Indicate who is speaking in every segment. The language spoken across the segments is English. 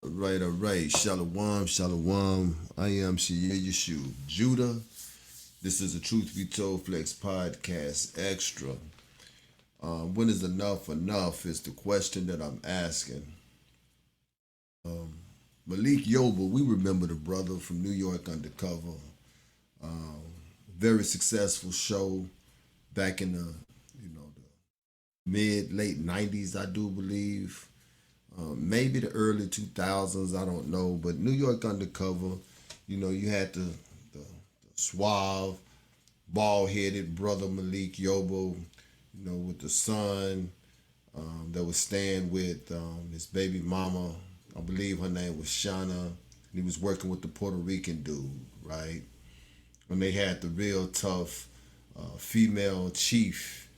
Speaker 1: All right. Shalom, shalom. I am Shia Yeshua Judah. This is a Truth Be Told Flex Podcast Extra. When is enough enough is the question that I'm asking. Malik Yoba, we remember the brother from New York Undercover. Um, Very successful show back in the mid late '90s, I do believe. Maybe the early 2000s, I don't know. But New York Undercover, you had the suave, bald headed brother Malik Yobo, with the son that was staying with his baby mama. I believe her name was Shauna. He was working with the Puerto Rican dude, right? When they had the real tough female chief,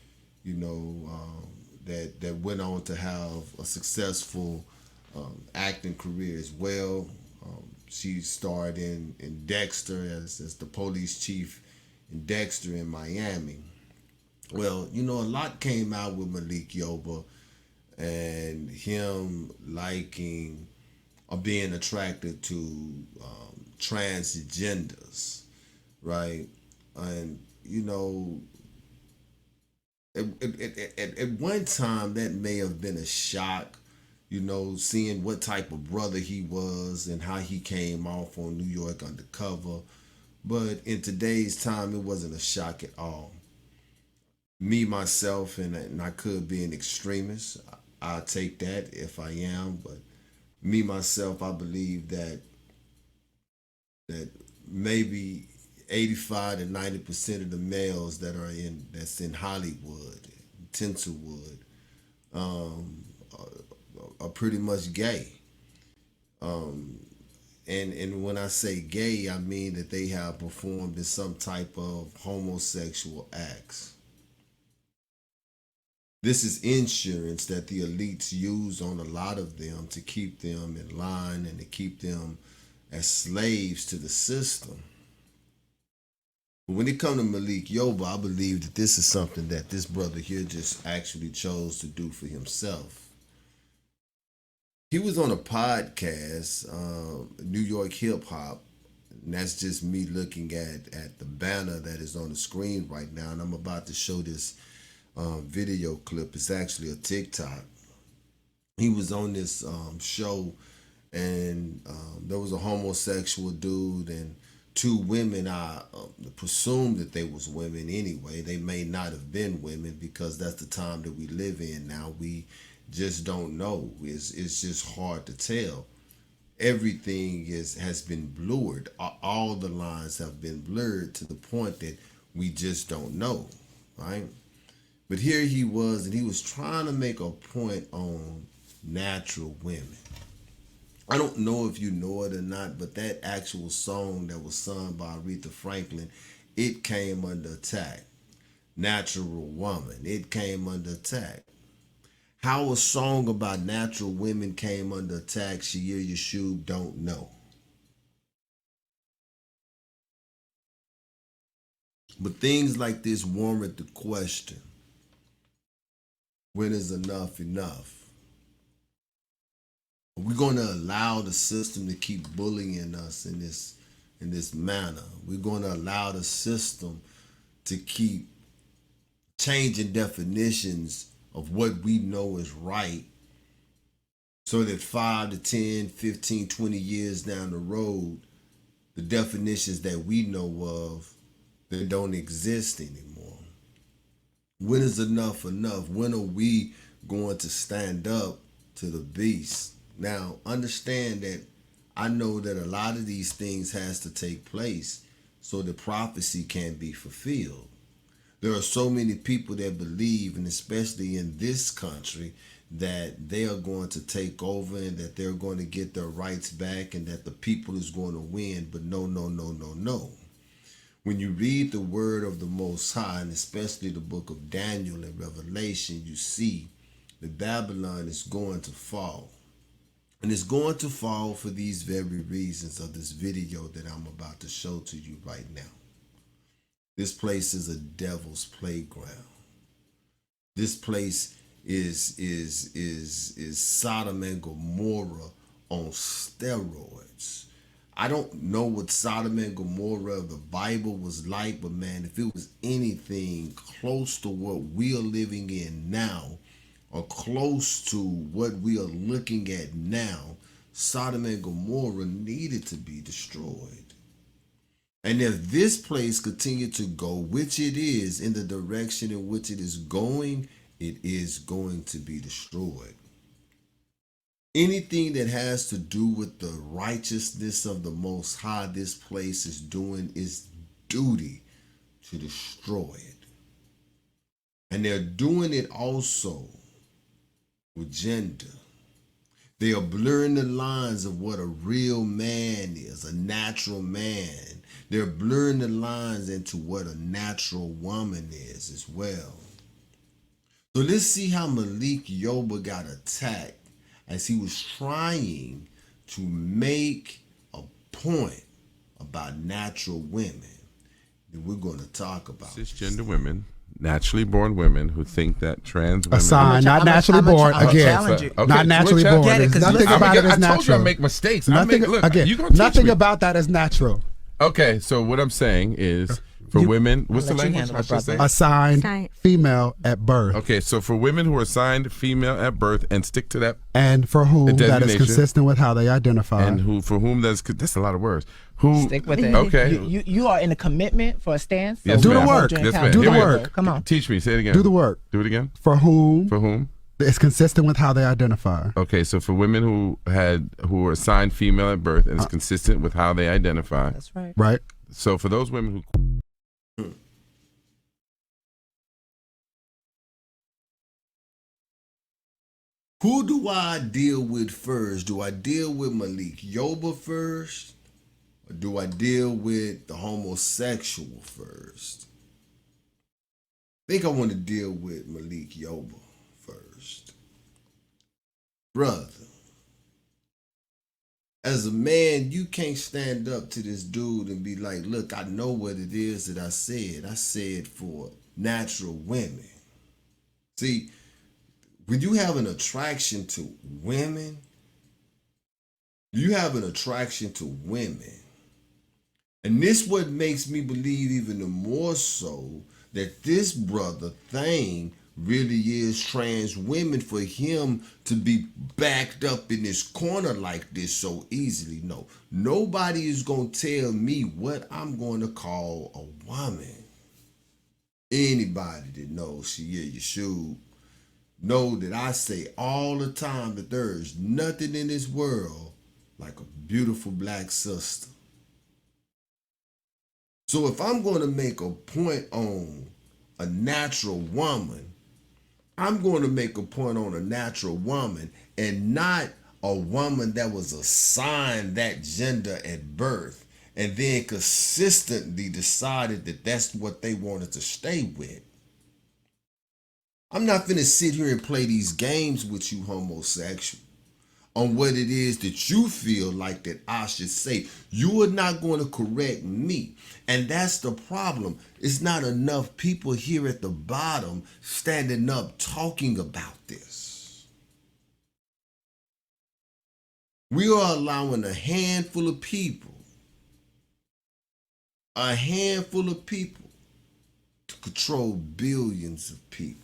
Speaker 1: that went on to have a successful acting career as well. She starred in Dexter as the police chief in Dexter in Miami. Well, a lot came out with Malik Yoba and him liking or being attracted to transgenders, right? And at one time that may have been a shock, seeing what type of brother he was and how he came off on New York Undercover. But in today's time, it wasn't a shock at all. Me, myself, and I could be an extremist. I'll take that if I am, but me, myself, I believe that maybe 85 to 90% of the males that's in Hollywood, Tentlewood, are pretty much gay. And when I say gay, I mean that they have performed in some type of homosexual acts. This is insurance that the elites use on a lot of them to keep them in line and to keep them as slaves to the system. But when it comes to Malik Yoba, I believe that this is something that this brother here just actually chose to do for himself. He was on a podcast, New York Hip Hop, and that's just me looking at the banner that is on the screen right now. And I'm about to show this video clip. It's actually a TikTok. He was on this show, and there was a homosexual dude and two women. I presume that they was women anyway. They may not have been women because that's the time that we live in now. We just don't know. It's just hard to tell. Everything has been blurred. All the lines have been blurred to the point that we just don't know, right? But here he was, and he was trying to make a point on natural women. I don't know if you know it or not, but that actual song that was sung by Aretha Franklin, it came under attack. Natural Woman, it came under attack. How a song about natural women came under attack, Shia Yeshub don't know. But things like this warrant the question: when is enough enough? Are we going to allow the system to keep bullying us in this manner? We're going to allow the system to keep changing definitions of what we know is right so that 5 to 10, 15, 20 years down the road, the definitions that we know of, they don't exist anymore. When is enough enough? When are we going to stand up to the beast? Now, understand that I know that a lot of these things has to take place so the prophecy can be fulfilled. There are so many people that believe, and especially in this country, that they are going to take over and that they're going to get their rights back and that the people is going to win. But no, no, no, no, no. When you read the word of the Most High, and especially the book of Daniel and Revelation, you see that Babylon is going to fall. And it's going to fall for these very reasons of this video that I'm about to show to you right now. This place is a devil's playground. This place is Sodom and Gomorrah on steroids. I don't know what Sodom and Gomorrah of the Bible was like, but man, if it was anything close to what we are living in now, or close to what we are looking at now, Sodom and Gomorrah needed to be destroyed. And if this place continued to go, which it is, in the direction in which it is going to be destroyed. Anything that has to do with the righteousness of the Most High, this place is doing its duty to destroy it. And they're doing it also with gender. They are blurring the lines of what a real man is, a natural man. They're blurring the lines into what a natural woman is as well. So let's see how Malik Yoba got attacked as he was trying to make a point about natural women that we're going to talk about.
Speaker 2: Cisgender women, naturally born women who think that trans women...
Speaker 3: A sign, not naturally born. Again, not naturally born.
Speaker 4: Get it, 'cause
Speaker 3: Nothing about it is natural.
Speaker 2: I told you I make mistakes.
Speaker 3: Nothing, nothing about that is natural.
Speaker 2: Okay, so what I'm saying is... For women, what's the language I should say?
Speaker 3: Assigned female at birth.
Speaker 2: Okay, so for women who are assigned female at birth and stick to that,
Speaker 3: and for whom that is consistent with how they identify,
Speaker 2: and for whom that's a lot of words. Who
Speaker 4: stick with it?
Speaker 2: Okay,
Speaker 4: you are in a commitment for a stance. So
Speaker 2: yes,
Speaker 3: do the work.
Speaker 2: Yes,
Speaker 3: do the work.
Speaker 4: Come on,
Speaker 2: teach me. Say it again.
Speaker 3: Do the work.
Speaker 2: Do it again.
Speaker 3: For whom?
Speaker 2: For whom?
Speaker 3: It's consistent with how they identify.
Speaker 2: Okay, so for women who were assigned female at birth and it's consistent with how they identify.
Speaker 4: That's right.
Speaker 3: Right.
Speaker 2: So for those women who
Speaker 1: Who do I deal with first? Do I deal with Malik Yoba first? Or do I deal with the homosexual first? I think I want to deal with Malik Yoba first. Brother, as a man, you can't stand up to this dude and be like, look, I know what it is that I said. I said for natural women. See, when you have an attraction to women, you have an attraction to women. And this what makes me believe even more so that this brother thing really is trans women, for him to be backed up in this corner like this so easily. No, nobody is going to tell me what I'm going to call a woman. Anybody that knows Shia Yeshua know that I say all the time that there is nothing in this world like a beautiful black sister. So if I'm going to make a point on a natural woman, I'm going to make a point on a natural woman and not a woman that was assigned that gender at birth and then consistently decided that that's what they wanted to stay with. I'm not finna sit here and play these games with you, homosexual, on what it is that you feel like that I should say. You are not going to correct me. And that's the problem. It's not enough people here at the bottom standing up talking about this. We are allowing a handful of people to control billions of people.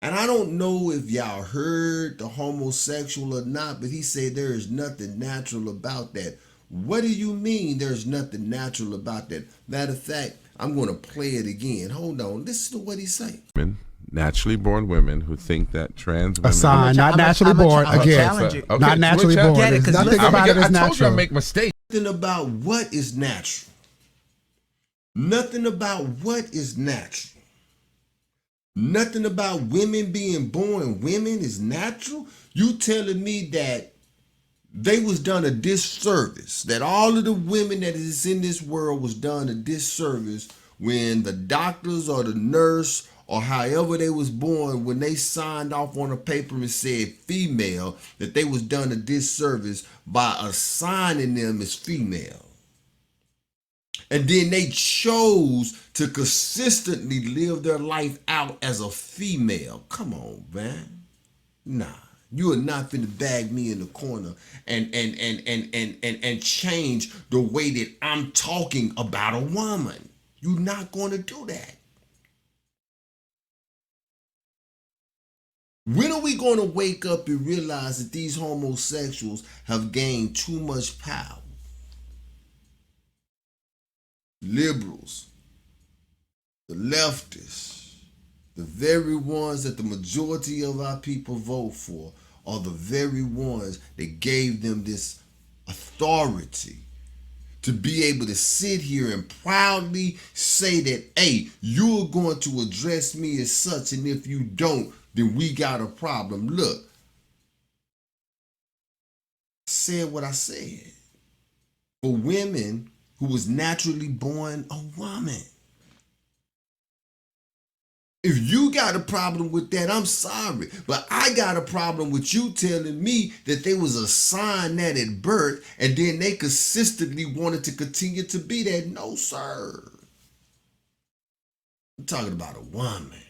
Speaker 1: And I don't know if y'all heard the homosexual or not, but he said there is nothing natural about that. What do you mean there's nothing natural about that? Matter of fact, I'm going to play it again. Hold on. Listen to what he say.
Speaker 2: Naturally born women who think that trans women...
Speaker 3: Assigned, not naturally born. Again, not naturally born. Nothing about it is natural.
Speaker 2: I told you I make mistakes.
Speaker 1: Nothing about what is natural. Nothing about what is natural. Nothing about women being born women is natural. You telling me that they was done a disservice, that all of the women that is in this world was done a disservice when the doctors or the nurse or however they was born, when they signed off on a paper and said female, that they was done a disservice by assigning them as female. And then they chose to consistently live their life out as a female. Come on, man. Nah, You are not finna bag me in the corner and change the way that I'm talking about a woman. You're not gonna do that. When are we gonna wake up and realize that these homosexuals have gained too much power? Liberals, the leftists, the very ones that the majority of our people vote for are the very ones that gave them this authority to be able to sit here and proudly say that, hey, you're going to address me as such, and if you don't, then we got a problem. Look, I said what I said. For women who was naturally born a woman. If you got a problem with that, I'm sorry. But I got a problem with you telling me that they was assigned that at birth and then they consistently wanted to continue to be that. No, sir. I'm talking about a woman.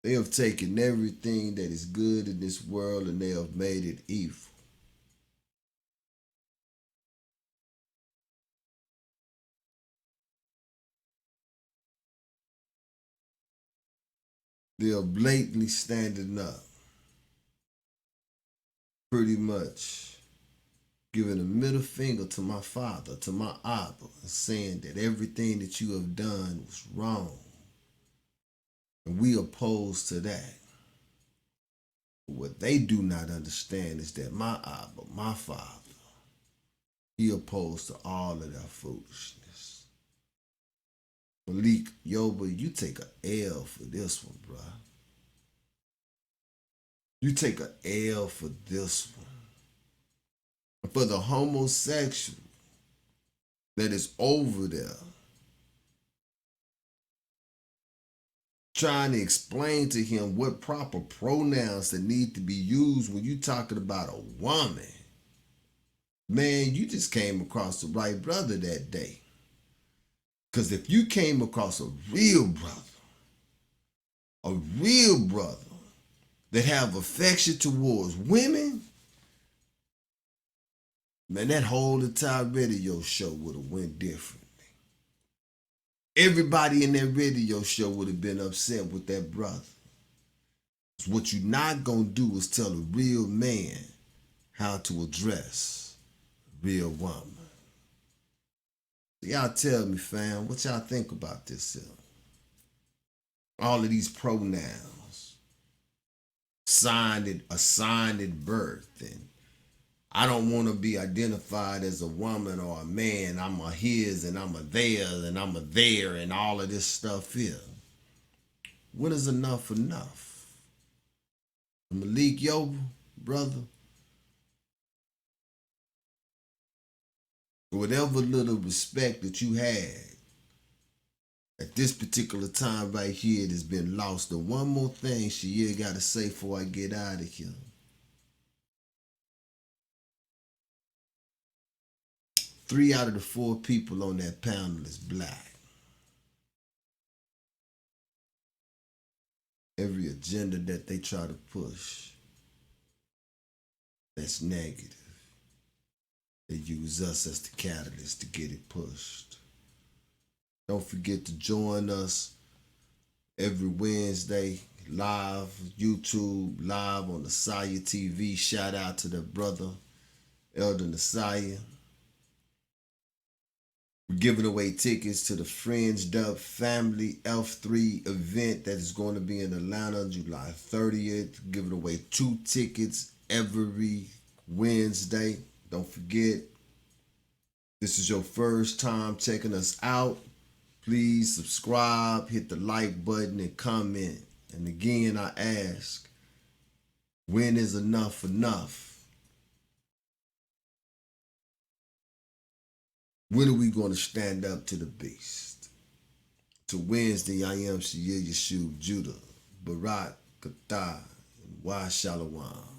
Speaker 1: They have taken everything that is good in this world and they have made it evil. They are blatantly standing up, pretty much giving a middle finger to my father, to my Abba, and saying that everything that you have done was wrong. And we oppose to that. What they do not understand is that my Abba, my father, he opposed to all of that foolishness. Malik Yoba, you take a L for this one, bruh. You take a L for this one. For the homosexual that is over there trying to explain to him what proper pronouns that need to be used when you're talking about a woman. Man, you just came across the right brother that day. Because if you came across a real brother that have affection towards women, man, that whole entire radio show would have went differently. Everybody in that radio show would have been upset with that brother. What you're not going to do is tell a real man how to address a real woman. Y'all tell me, fam, what y'all think about this here? All of these pronouns, assigned at birth, and I don't want to be identified as a woman or a man. I'm a his and I'm a theirs and I'm a there and all of this stuff here. When is enough enough? Malik Yoba, brother, whatever little respect that you had at this particular time right here, it has been lost. And one more thing Shia got to say before I get out of here. 3 out of the 4 people on that panel is black. Every agenda that they try to push that's negative, they use us as the catalyst to get it pushed. Don't forget to join us every Wednesday live, YouTube, live on Nasaya TV. Shout out to the brother, Elder Nasaya. We're giving away tickets to the Fringed Up Family F3 event that is going to be in Atlanta July 30th. Giving away 2 tickets every Wednesday. Don't forget, this is your first time checking us out. Please subscribe, hit the like button, and comment. And again, I ask, when is enough enough? When are we going to stand up to the beast? To Wednesday, I am Shia Yeshua Judah, Barak, Kathar, and Wa Shalom.